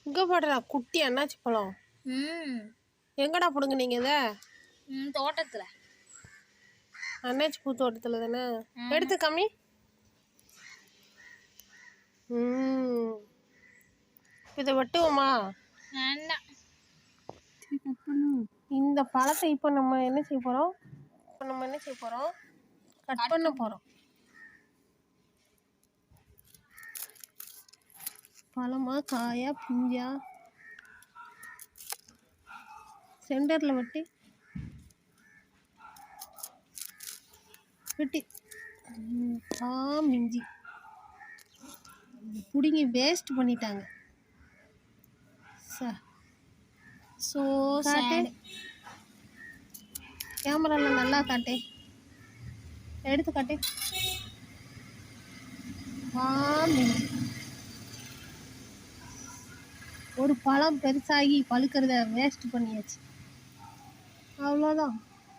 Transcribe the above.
இங்கே பாடுறா குட்டி அண்ணாச்சி பழம். எங்கடா பிடுங்க நீங்கள் இதை? தோட்டத்தில். அண்ணாச்சி பூ தோட்டத்தில் தானே? எடுத்து கம்மி. இதை வெட்டுவோமா? வேண்டாம். இந்த பழத்தை இப்போ நம்ம என்ன செய்ய போகிறோம்? கட் பண்ண போகிறோம். பழமா காயா பிஞ்சா? சென்டரில் வெட்டி மிஞ்சி பிடுங்கி வேஸ்ட் பண்ணிட்டாங்க. ஸோ கேமராவில் நல்லா காட்டு, எடுத்து காட்டு. மிஞ்சி ஒரு பழம் பெருசாகி பழுக்கிறத வேஸ்ட் பண்ணியாச்சு. அவ்வளோதான்.